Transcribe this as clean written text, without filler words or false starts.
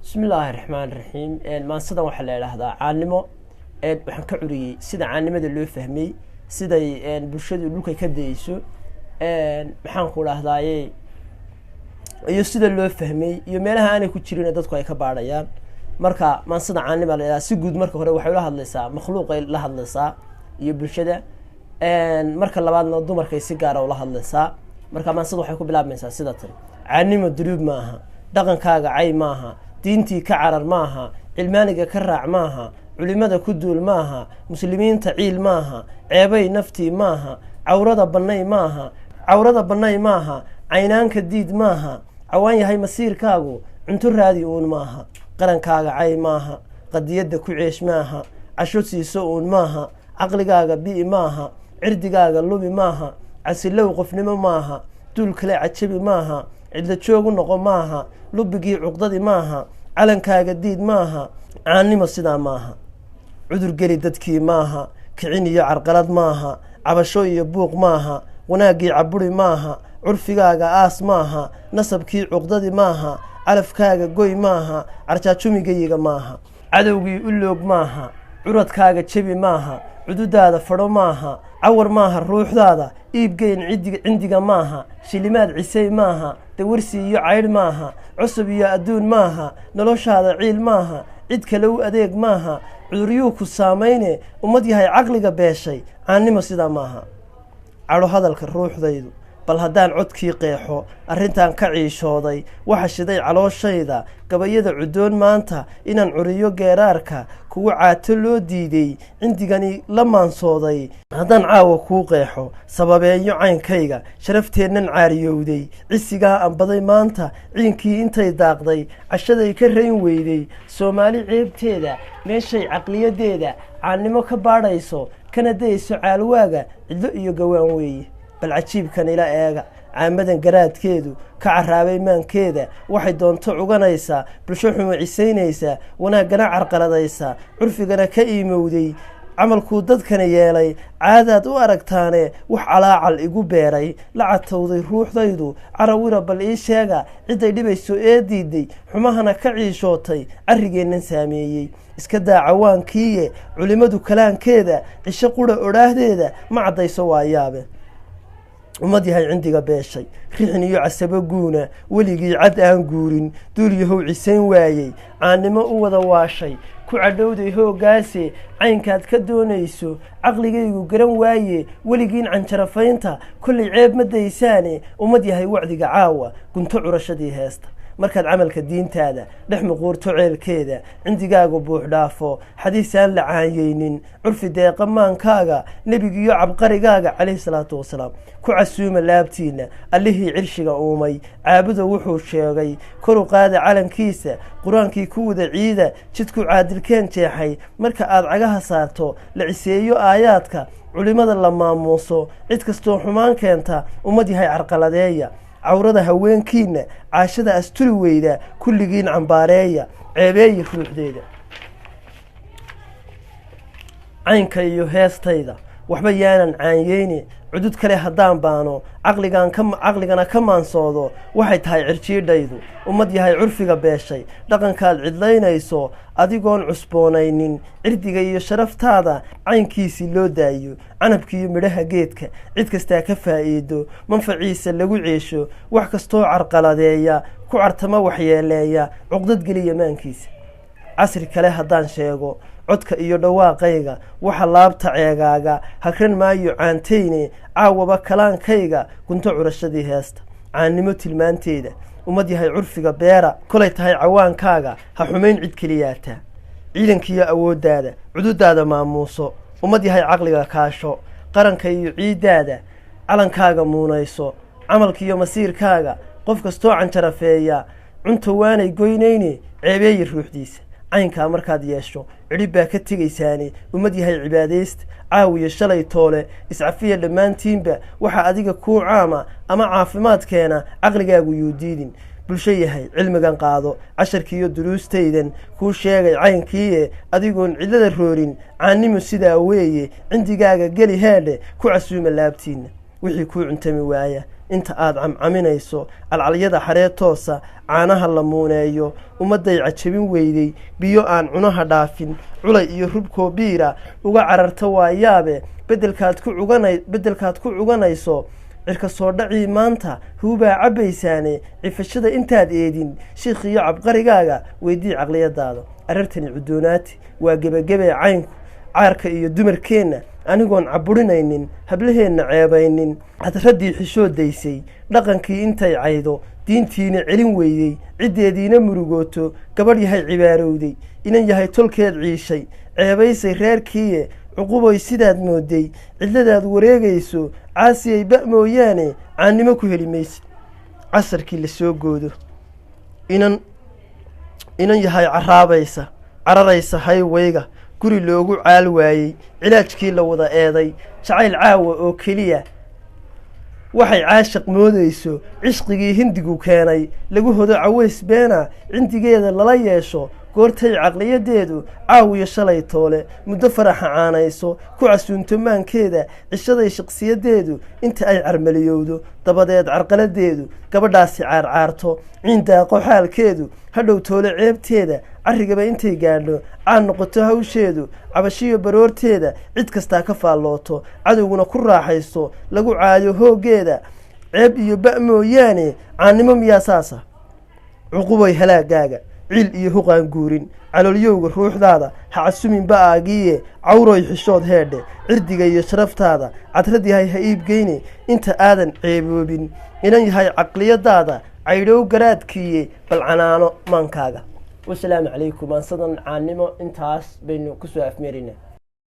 بسم الله الرحمن الرحيم ما صدق وحلا هذا عالمه waxaan ka curiyay sida caanimada loo fahmay siday bulshadu dhulka ka deeyso maxaan ku raahdaayay iyo sida loo fahmay iyo meelaha aanay ku jirin dadku ay ka baadhayaan marka ma sida caanimada la si guud marka hore waxay la hadlaysaa makhluuqay la hadlaysaa iyo bulshada marka labaadna dumarkay si gaar ah u la hadlaysaa marka ma sida waxay ku bilaabmaysaa sida tan caanimo duruub maaha dhaqankaaga cay maaha diintii ka carar maaha cilmaaniga ka raac maaha culimada ku duul maaha muslimiinta ciil maaha ceebay naftii maaha cawrada bannay maaha caynaanka diid maaha cawaan yahay masiirkaagu cunto raadi uun maaha qarankaaga cay maaha qadiyadda ku ceesh maaha casho siiso uun maaha caqligaaga bi'i maaha cirdigaaga lubi maaha casilow qofnimo maaha duul kale cajabi maaha cidla joogu noqo maaha lubigii cuqdadi maaha calankaaga diid maaha caanimo sidaa maaha cudur geli dadkii maaha kicin iyo carqalad maaha cabasho iyo buuq maaha wanaagii caburi maaha curfigaaga aas maaha nasabkii cuqdadi maaha calafkaaga goy maaha carjaajumigayiga maaha cadowgii u loog maaha curadkaaga jebi maaha cududaada fadho maaha cawar maaha ruuxdaada iibgeyn cindiga maaha shilimaad cisay maaha dawarsi iyo caydh maaha cusub iyo adduun maaha noloshaada ciil maaha cid kale u adeeg maaha cuduryuu ku saamayne ummad yahay caqliga beeshay caannimo sidaa maaha cadho hadalka ruuxdaydu bal haddaan codkii qeexo arrintan ka ciishooday waxa shiday calooshayda gabayada cudoon maanta inaan curiyo geeraarka kuwa caato loo diiday cindigani la maansooday haddaan caawa kuu qeexo sababeeyo caynkayga sharafteennan caariyowday cisigaa anbaday maanta ciinkii intay daaqday cashaday ka rayn weyday soomaali ceebteeda meeshay caqliyadeeda caannimo ka baadhayso kana dayso caalwaaga cidlo iyo gawaan weeye bal cajiibkan ila eega caamadan garaadkeedu ka caraabay maankeeda waxay doonto cuganaysaa bulsho xumo cisaynaysaa wanaaggana carqaladaysaa curfigana ka iimowday camalkuu dadkana yeelay caadaad u aragtaane wax calaacal igu beeray la catowday ruuxdaydu carawira bal ii sheega cidday dhibayso ee diiday xumahana ka ciishootay carrigeennan saameeyey iska daa cawaankiiye culimmadu kalaankeeda cisho qura odhaahdeeda ma caddayso waa yaabe ummad yahay cindiga beeshay rixin iyo casabo guuna weligii cad aan guurin duul yahow cisayn waayey caannimo u wada waashay ku cadhowday hooggaase caynkaad ka doonayso caqligaygu garan waaye weligiin canjarafaynta kollay ceeb ma daysaane ummad yahay wacdiga caawa gunto curashadii heesta markaad camalka diintaada dhex muquurto ceelkeeda cindigaagu buux dhaafo xadiis aan la caanyeynin curfi deeqa maankaaga nebigiiyo cabqarigaaga calayhi salaatu wasalaam ku casuuma laabtiinna allihii cirshiga uumay caabuda wuxuu sheegay koru qaada calankiisa qur-aankii ku wada ciida jidku caadilkeen jeexay marka aad cagaha saarto la ciseeyo aayaadka culimmada la maamuuso cid kastoo xumaan keenta ummad yahay carqaladeeya cawrada haweenkiina caashada asturi weyda kulligiin cambaareeya ceebeeyi ruuxdeeda caynka iyo heestayda waxba yaanan caanyeyni cudud kale haddaan baano caqligana ka maansoodo waxay tahay cirjiidhaydu ummad yahay curfiga beeshay dhaqankaad cidlaynayso adigoon cusboonaynin cirdiga iyo sharaftaada caynkiisii loo daayo canabkiiyo midhaha geedka cid kastaa ka faa'iido manfaciisa lagu ceesho wax kastoo carqaladeeya ku cartama waxyeeleeya cuqdad geliya maankiisa casri kale haddaan sheego codka iyo dhawaaqayga waxa laabta ceegaaga hagran maayo caantayne caawaba kalaankayga gunto curashadii heesta caannimo tilmaanteeda ummad yahay curfiga beera kolay tahay cawaankaaga ha xumayn cid keliyaata ciidankiiyo awooddaada cududaada maamuuso ummad yahay caqliga kaasho qaranka iyo ciiddaada calankaaga muunayso camalkiiyo masiirkaaga qof kastoo canjarafeeya cunto waanay goynayne ceebeeyi ruuxdiisa caynkaa markaad yeesho cidhib baa ka tegaysaane ummad yahay cibaadaysta caawiyo shalay toole iscafiya dhammaantiinba waxa adiga kuu caama ama caafimaadkeena caqligaagu yuu diidin bulsho yahay cilmigan qaado casharkiiyo duruustaydan kuu sheegay caynkiie adigoon cidlada roorin caannimo sidaa weeye cindigaaga geli heedhe ku casuuma laabtiinna wixii kuu cuntami waaya inta aad camcaminayso calcalyada xaree toosa caanaha la muuneeyo ummadday cajabin weydey biyo aan cunaha dhaafin culay iyo rubkoo biira uga cararta waayaabe beddelkaad ku cuganayso cirka soo dhacii maanta huubaa cabbaysaane cifashada intaad eedin shiikh iyo cabqarigaaga weydii caqliyadaada arartani cudoonaati waa gebagebe caynku caarka iyo dumarkeenna anigoon caburinaynin hablaheenna ceebaynin cadraddii xishoodaysay dhaqankii intay caydo diintiina celin weydey ciddeediina murugooto gabadh yahay cibaarowday inan yahay tolkeed ciishay ceebaysay reerkiiye cuquboy sidaad mooday cidladaad wareegayso caasiyay ba mooyaane caannimo ku heli maysid casarkii la soo goodo inan yahay cararaysa haywayga guri loogu caal waayey cilaajkii la wada eeday jacayl caawa oo keliya waxay caashaq moodayso cishqigii hindigu keenay lagu hodo caways beena cindigeeda lala yeesho goortay caqliyadeedu caawiyo shalay toole muddo faraxa caanayso ku casuunto maankeeda cishaday shaqsiyadeedu inta ay carmaliyowdo dabadeed carqaladeedu gabadhaasi caarcaarto ciindaaqo xaalkeedu hadhow toole ceebteeda carrigaba intay gaadho caan noqoto hawsheedu cabashiyo baroorteeda cid kastaa ka faallooto cadowguna ku raaxaysto lagu caayo hooggeeda ceeb iyo ba mooyaane caannimo miyaa saasa cuquboy halaagaaga ciil iyo huqaan guurin calolyowga ruuxdaada ha casumin ba'aagiiye cawroy xishood heedhe cirdiga iyo sharaftaada cadrad yahay ha iibgeyne inta aadan ceeboobin inan yahay caqliyadaada caydhow garaadkiiye bal canaano maankaaga wasalaamu calaykum aansadan caannimo intaas baynu kusoo afmeerina